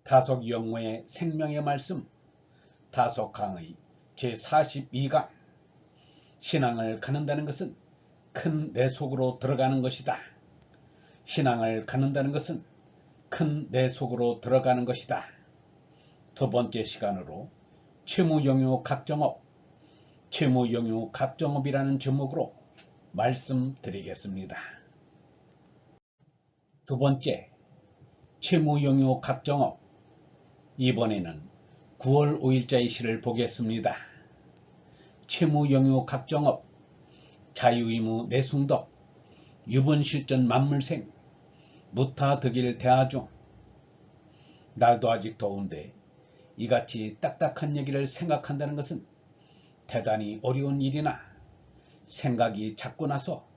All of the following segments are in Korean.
다속 영모의 생명의 말씀 다속 강의 제42강 신앙을 갖는다는 것은 큰 내 속으로 들어가는 것이다. 신앙을 갖는다는 것은 큰 내 속으로 들어가는 것이다. 두 번째 시간으로 채무용유 각정업이라는 제목으로 말씀드리겠습니다. 두 번째, 채무용유 각정업. 이번에는 9월 5일자의 시를 보겠습니다. 채무용유 각정업, 자유의무 내숭덕, 유본실전 만물생, 무타득일 대하중. 날도 아직 더운데 이같이 딱딱한 얘기를 생각한다는 것은 대단히 어려운 일이나 생각이 자꾸 나서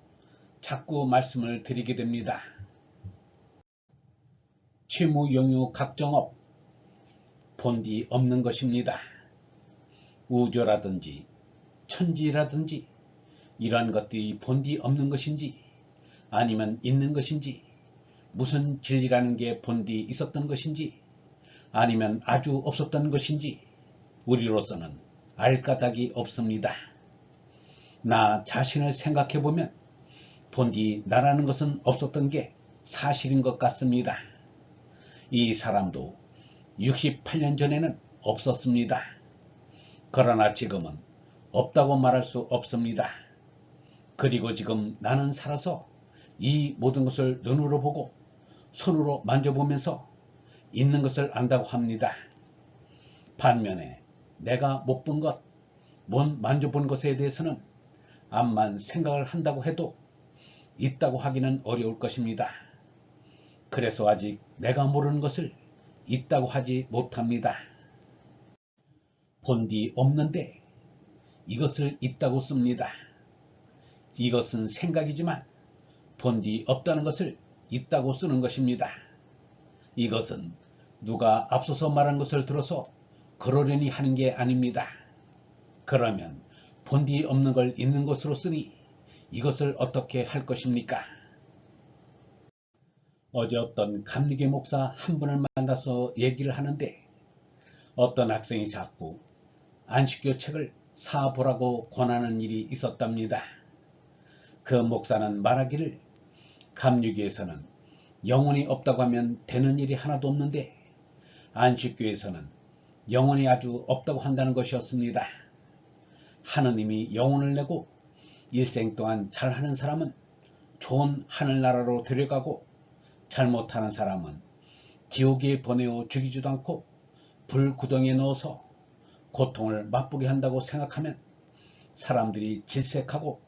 자꾸 말씀을 드리게 됩니다. 채무용유 각정업, 본디 없는 것입니다. 우주라든지 천지라든지 이러한 것들이 본디 없는 것인지 아니면 있는 것인지, 무슨 진리라는 게 본디 있었던 것인지 아니면 아주 없었던 것인지 우리로서는 알 까닭이 없습니다. 나 자신을 생각해보면 본디 나라는 것은 없었던 게 사실인 것 같습니다. 이 사람도 68년 전에는 없었습니다. 그러나 지금은 없다고 말할 수 없습니다. 그리고 지금 나는 살아서 이 모든 것을 눈으로 보고 손으로 만져보면서 있는 것을 안다고 합니다. 반면에 내가 못 본 것, 못 만져본 것에 대해서는 암만 생각을 한다고 해도 있다고 하기는 어려울 것입니다. 그래서 아직 내가 모르는 것을 있다고 하지 못합니다. 본디 없는데 이것을 있다고 씁니다. 이것은 생각이지만 본디 없다는 것을 있다고 쓰는 것입니다. 이것은 누가 앞서서 말한 것을 들어서 그러려니 하는 게 아닙니다. 그러면 본디 없는 걸 있는 것으로 쓰니 이것을 어떻게 할 것입니까? 어제 어떤 감리교 목사 한 분을 만나서 얘기를 하는데 어떤 학생이 자꾸 안식교 책을 사보라고 권하는 일이 있었답니다. 그 목사는 말하기를 감리교에서는 영혼이 없다고 하면 되는 일이 하나도 없는데 안식교에서는 영혼이 아주 없다고 한다는 것이었습니다. 하느님이 영혼을 내고 일생 동안 잘하는 사람은 좋은 하늘나라로 데려가고 잘못하는 사람은 지옥에 보내어 죽이지도 않고 불구덩이에 넣어서 고통을 맛보게 한다고 생각하면 사람들이 질색하고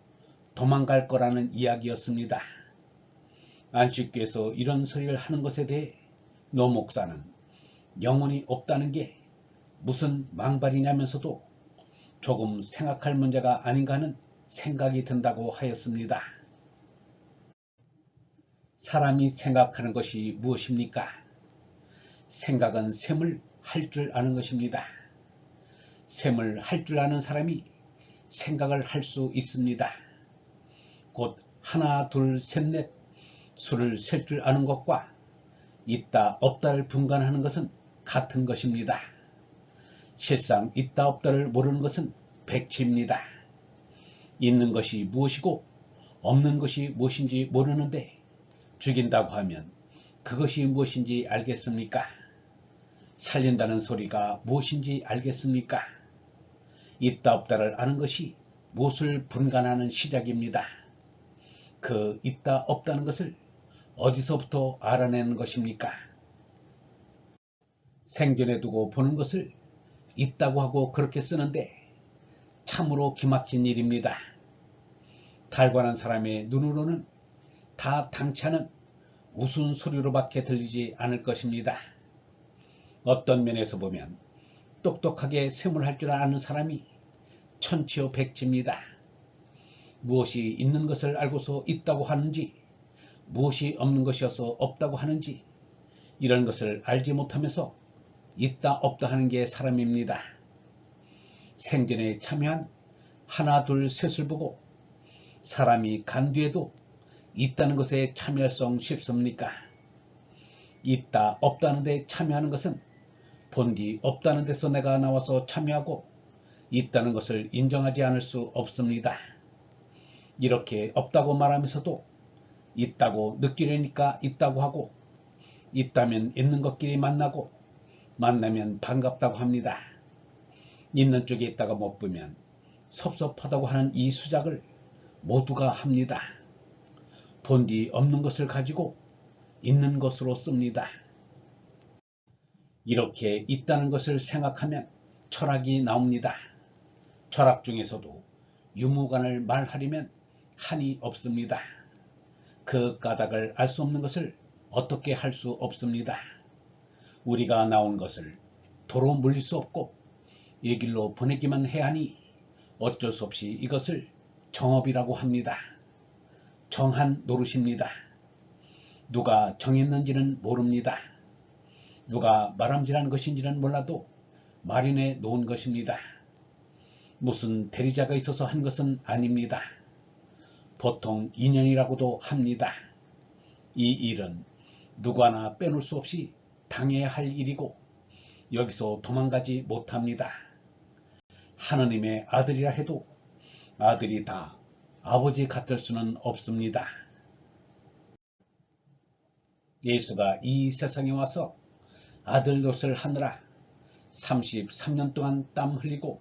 도망갈 거라는 이야기였습니다. 안식교에서 이런 소리를 하는 것에 대해 노 목사는 영혼이 없다는 게 무슨 망발이냐면서도 조금 생각할 문제가 아닌가 하는 생각이 든다고 하였습니다. 사람이 생각하는 것이 무엇입니까? 생각은 셈을 할 줄 아는 것입니다. 셈을 할 줄 아는 사람이 생각을 할 수 있습니다. 곧 하나, 둘, 셋, 넷 수를 셀 줄 아는 것과 있다, 없다를 분간하는 것은 같은 것입니다. 실상 있다, 없다를 모르는 것은 백치입니다. 있는 것이 무엇이고 없는 것이 무엇인지 모르는데 죽인다고 하면 그것이 무엇인지 알겠습니까? 살린다는 소리가 무엇인지 알겠습니까? 있다 없다를 아는 것이 무엇을 분간하는 시작입니다. 그 있다 없다는 것을 어디서부터 알아내는 것입니까? 생전에 두고 보는 것을 있다고 하고 그렇게 쓰는데 참으로 기막힌 일입니다. 달관한 사람의 눈으로는 다 당치 않은 웃음소리로밖에 들리지 않을 것입니다. 어떤 면에서 보면 똑똑하게 셈을 할 줄 아는 사람이 천치오 백치입니다. 무엇이 있는 것을 알고서 있다고 하는지 무엇이 없는 것이어서 없다고 하는지 이런 것을 알지 못하면서 있다 없다 하는 게 사람입니다. 생전에 참여한 하나 둘 셋을 보고 사람이 간 뒤에도 있다는 것에 참여할 수 쉽습니까? 있다 없다는 데 참여하는 것은 본디 없다는 데서 내가 나와서 참여하고 있다는 것을 인정하지 않을 수 없습니다. 이렇게 없다고 말하면서도 있다고 느끼려니까 있다고 하고, 있다면 있는 것끼리 만나고, 만나면 반갑다고 합니다. 있는 쪽에 있다가 못 보면 섭섭하다고 하는 이 수작을 모두가 합니다. 본디 없는 것을 가지고 있는 것으로 씁니다. 이렇게 있다는 것을 생각하면 철학이 나옵니다. 철학 중에서도 유무관을 말하려면 한이 없습니다. 그 까닭을 알 수 없는 것을 어떻게 할 수 없습니다. 우리가 나온 것을 도로 물릴 수 없고 이 길로 보내기만 해야 하니 어쩔 수 없이 이것을 정업이라고 합니다. 정한 노릇입니다. 누가 정했는지는 모릅니다. 누가 말함질한 것인지는 몰라도 마련해 놓은 것입니다. 무슨 대리자가 있어서 한 것은 아닙니다. 보통 인연이라고도 합니다. 이 일은 누구 하나 빼놓을 수 없이 당해야 할 일이고 여기서 도망가지 못합니다. 하느님의 아들이라 해도 아들이 다 아버지 같을 수는 없습니다. 예수가 이 세상에 와서 아들 노릇을 하느라 33년 동안 땀 흘리고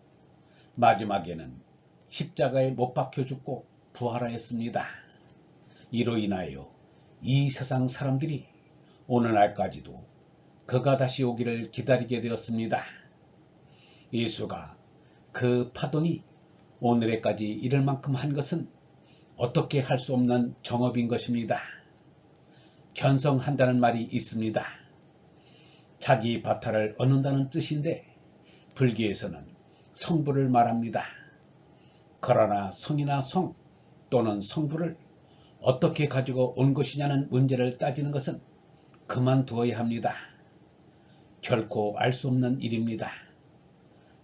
마지막에는 십자가에 못 박혀 죽고 부활하였습니다. 이로 인하여 이 세상 사람들이 오늘날까지도 그가 다시 오기를 기다리게 되었습니다. 예수가 그 파돈이 오늘에까지 이를 만큼 한 것은 어떻게 할 수 없는 정업인 것입니다. 견성한다는 말이 있습니다. 자기 바탈을 얻는다는 뜻인데 불교에서는 성부를 말합니다. 그러나 성이나 성 또는 성부를 어떻게 가지고 온 것이냐는 문제를 따지는 것은 그만두어야 합니다. 결코 알 수 없는 일입니다.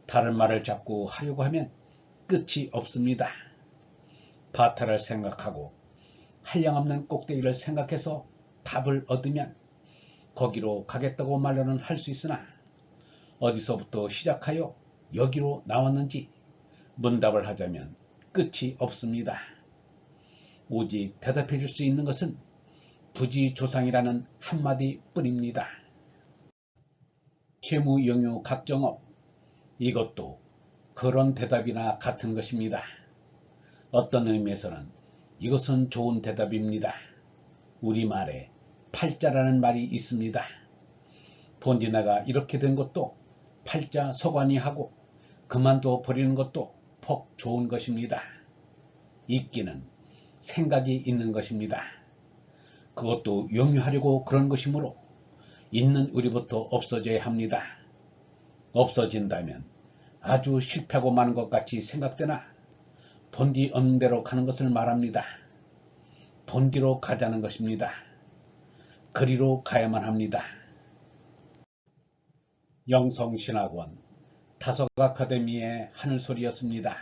다른 말을 자꾸 하려고 하면 끝이 없습니다. 바탈을 생각하고 한량없는 꼭대기를 생각해서 답을 얻으면 거기로 가겠다고 말로는 할 수 있으나 어디서부터 시작하여 여기로 나왔는지 문답을 하자면 끝이 없습니다. 오직 대답해 줄 수 있는 것은 부지조상이라는 한마디 뿐입니다. 채무, 영유, 각정업, 이것도 그런 대답이나 같은 것입니다. 어떤 의미에서는 이것은 좋은 대답입니다. 우리말에 팔자라는 말이 있습니다. 본디 내가 이렇게 된 것도 팔자 서관이 하고 그만둬 버리는 것도 폭 좋은 것입니다. 있기는 생각이 있는 것입니다. 그것도 영유하려고 그런 것이므로 있는 우리부터 없어져야 합니다. 없어진다면 아주 실패하고 마는 것 같이 생각되나 본디 없는 대로 가는 것을 말합니다. 본디로 가자는 것입니다. 그리로 가야만 합니다. 영성신학원 다속 아카데미의 하늘소리였습니다.